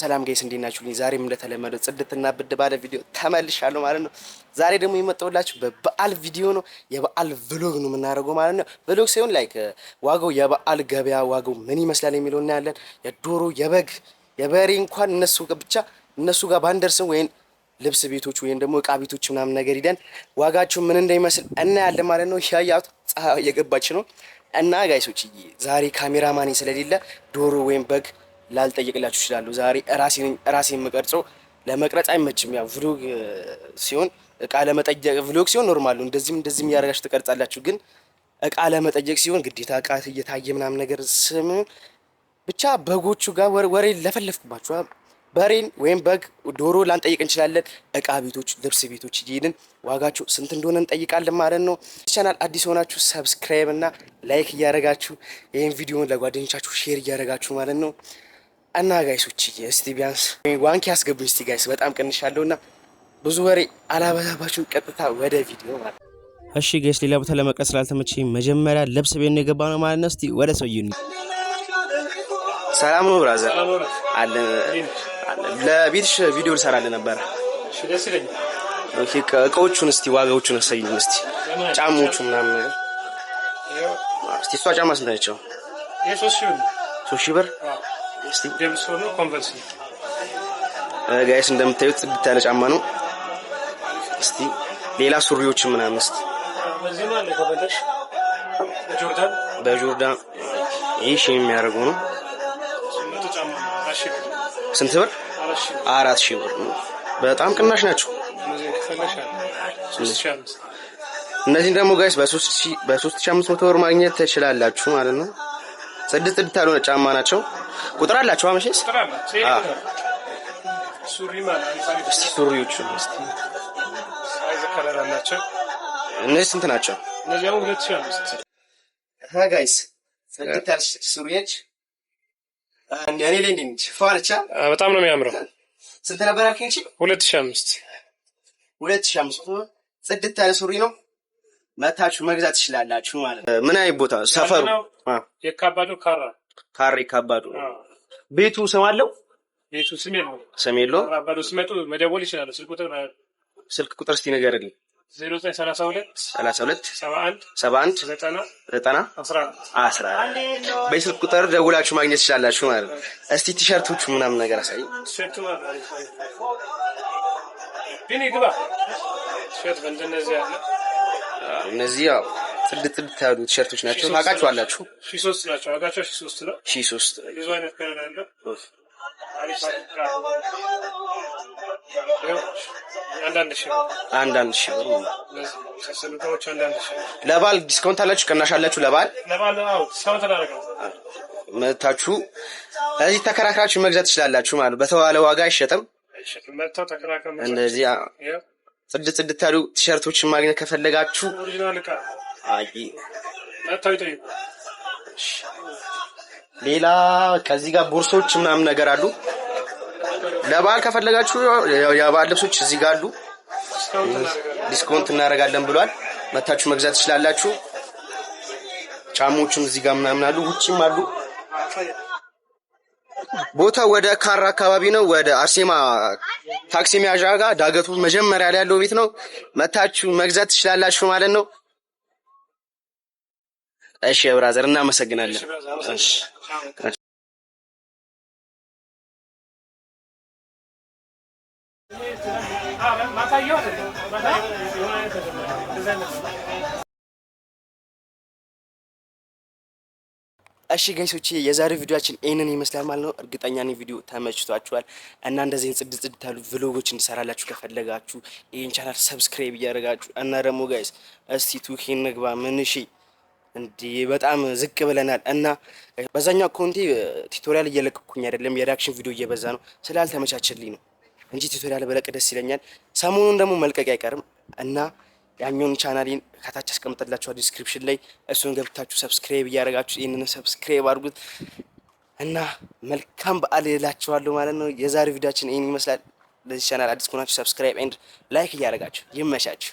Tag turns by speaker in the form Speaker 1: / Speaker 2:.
Speaker 1: ሰላም ጋይስ እንዴት ናችሁልኝ? ዛሬም እንደተለመደው ጽድትና ብድ ባለ ቪዲዮ ተመልሻለሁ ማለት ነው። ዛሬ ደግሞ የመጣሁላችሁ በበዓል ቪዲዮ ነው። የበዓል ቭሎግ ነው የምናደርገው ማለት ነው። ቭሎግ ሳይሆን ላይክ ዋጋው የበዓል ገበያ ዋጋው ምን ይመስላል የሚለው እናያለን። የዶሮ የበግ የበሬ እንኳን እነሱ ጋር ባንደርስም ወይም ልብስ ቤቶች ወይም ደግሞ እቃ ቤቶች ምናምን ነገር ሂደን ዋጋቸው ምን እንደሚመስል እናያለን ማለት ነው። ያያት ፀሐይ እየገባች ነው እና ጋይሶች ዛሬ ካሜራማኔ ስለሌለ ዶሮ ወይም በግ ላልጠይቅላችሁ ይችላሉ። ዛሬ ራሴን የምቀርጸው ለመቅረጽ አይመችም። ያው ቭሎግ ሲሆን እቃ ለመጠየቅ ቭሎግ ሲሆን ኖርማል ነው። እንደዚህም ያደረጋችሁ ትቀርጻላችሁ። ግን እቃ ለመጠየቅ ሲሆን ግዴታ እቃ እየታየ ምናምን ነገር ስም ብቻ በጎቹ ጋር ወሬ ለፈለፍኩባችሁ። በሬን ወይም በግ ዶሮ ላንጠይቅ እንችላለን። እቃ ቤቶች፣ ልብስ ቤቶች እየሄድን ዋጋቸው ስንት እንደሆነ እንጠይቃለን ማለት ነው። ቻናል አዲስ ሆናችሁ ሰብስክራይብ እና ላይክ እያደረጋችሁ ይህን ቪዲዮን ለጓደኞቻችሁ ሼር እያደረጋችሁ ማለት ነው። እና ጋይሶች እስቲ ቢያንስ ዋንኪ ያስገቡኝ እስቲ ጋይስ፣ በጣም ቀንሻለሁና ብዙ ወሬ አላበዛባችሁ። ቀጥታ ወደ ቪዲዮ ማለት ነው። እሺ ጋይስ፣ ሌላ ቦታ ለመቅረጽ ስላልተመቸኝ መጀመሪያ ልብስ ቤት ነው የገባ ነው ማለት ነው። እስቲ ወደ ሰውዬው ሰላም ነው ብራዘር አለ ለቤትሽ ቪዲዮ ልሰራልህ ነበር። እሺ ደስ ይለኛል። ኦኬ እቃዎቹን እስቲ ዋጋዎቹን አሳይኝ እስቲ ጫማዎቹ ምናምን ነገር እስቲ። እሷ ጫማ ስንት ናቸው? ሶስት ሺህ ብር እስቲ ደምሶ ነው ኮንቨርስ ጋይስ፣ እንደምታዩት ጽድት ያለ ጫማ ነው። እስቲ ሌላ ሱሪዎች ምናምን እስቲ በዚህ ማለት ከበደሽ በጆርዳን ይሄ የሚያደርገው ነው። ስንት ብር? 4000 ብር ነው። በጣም ቅናሽ ናቸው። እነዚህን ደግሞ ጋይስ በ3500 ብር ማግኘት ትችላላችሁ ማለት ነው። ጽድት ያልሆነ ጫማ ናቸው። ቁጥር አላቸው አመሽስ? ሱሪ ማለት እስቲ ሱሪዎቹ እስቲ ሳይዝ ከለር አላቸው። እነዚህ ስንት ናቸው? እነዚህ 2005 ጋይስ ጽድት ያለ ሱሪዎች እኔ ላይ እንዴት ፋልቻ በጣም ነው የሚያምረው። ስንት ነበር አልከኝ? 2005 ጽድት ያለ ሱሪ ነው። መታችሁ መግዛት ትችላላችሁ ማለት ነው። ምን አይነት ቦታ ሰፈሩ? የካባዶ ካራ የካባዶ ቤቱ ስም አለው? ቤቱ ስም የለው። ካባዶ ስመጡ መደወል ይችላል። ስልክ ቁጥር እስቲ ንገርልኝ። 0932 71 90 11 በስልክ ቁጥር ደውላችሁ ማግኘት ትችላላችሁ ማለት ነው። እስቲ ቲሸርቶቹ ምናምን ነገር አሳይ። ቲሸርቱ ማለት ቢኒ ግባ ቲሸርት እንደነዚህ ያለ እነዚህ ያው ጽድት ያሉ ቲሸርቶች ናቸው። ታውቃችኋላችሁ? 3 ናቸው። ዋጋቸው 3 ነው። 3 ብዙ አይነት ከለር አለው። አንዳንድ ሺህ ብር ለበዓል ዲስካውንት አላችሁ? ቅናሽ አላችሁ ለበዓል? ዲስካውንት አላደረግም። መታችሁ እዚህ ተከራክራችሁ መግዛት ትችላላችሁ ማለት በተባለ ዋጋ አይሸጥም። እንደዚህ ጽድት ያሉ ቲሸርቶችን ማግኘት ከፈለጋችሁ ሌላ ከዚህ ጋር ቦርሶች ምናምን ነገር አሉ። ለበዓል ከፈለጋችሁ የበዓል ልብሶች እዚህ ጋር አሉ። ዲስካውንት እናደርጋለን ብሏል። መታችሁ መግዛት ትችላላችሁ። ጫማዎቹም እዚህ ጋር ምናምን አሉ። ውጪም አሉ። ቦታው ወደ ካራ አካባቢ ነው። ወደ አርሴማ ታክሲ መያዣ ጋር ዳገቱ መጀመሪያ ላይ ያለው ቤት ነው። መታችሁ መግዛት ትችላላችሁ ማለት ነው። እሺ ብራዘር እናመሰግናለን። እሺ እሺ ጋይሶች የዛሬው ቪዲዮአችን ይሄንን ይመስላል ማለት ነው። እርግጠኛ ነኝ ቪዲዮ ተመችቷችኋል እና እንደዚህ ጽድት ያሉ ቭሎጎች እንድሰራላችሁ ከፈለጋችሁ ይሄን ቻናል ሰብስክራይብ እያደረጋችሁ እና ደግሞ ጋይስ እስቲ ቱኪን ንግባ ምን እሺ እንዴ በጣም ዝቅ ብለናል እና በዛኛው አካውንቴ ቱቶሪያል እየለቀኩኝ አይደለም፣ የሪአክሽን ቪዲዮ እየበዛ ነው ስላልተመቻቸልኝ ነው እንጂ ቱቶሪያል በለቅ ደስ ይለኛል። ሰሞኑን ደግሞ መልቀቅ አይቀርም እና ያኛውን ቻናሌን ከታች አስቀምጥላችኋለሁ ዲስክሪፕሽን ላይ እሱን ገብታችሁ ሰብስክራይብ እያደረጋችሁ ይሄንን ሰብስክራይብ አድርጉት እና መልካም በዓል እላችኋለሁ ማለት ነው። የዛሬው ቪዲዮአችን ይሄን ይመስላል። ለዚህ ቻናል አዲስ ከሆናችሁ ሰብስክራይብ ኤንድ ላይክ እያደረጋችሁ ይመቻችሁ።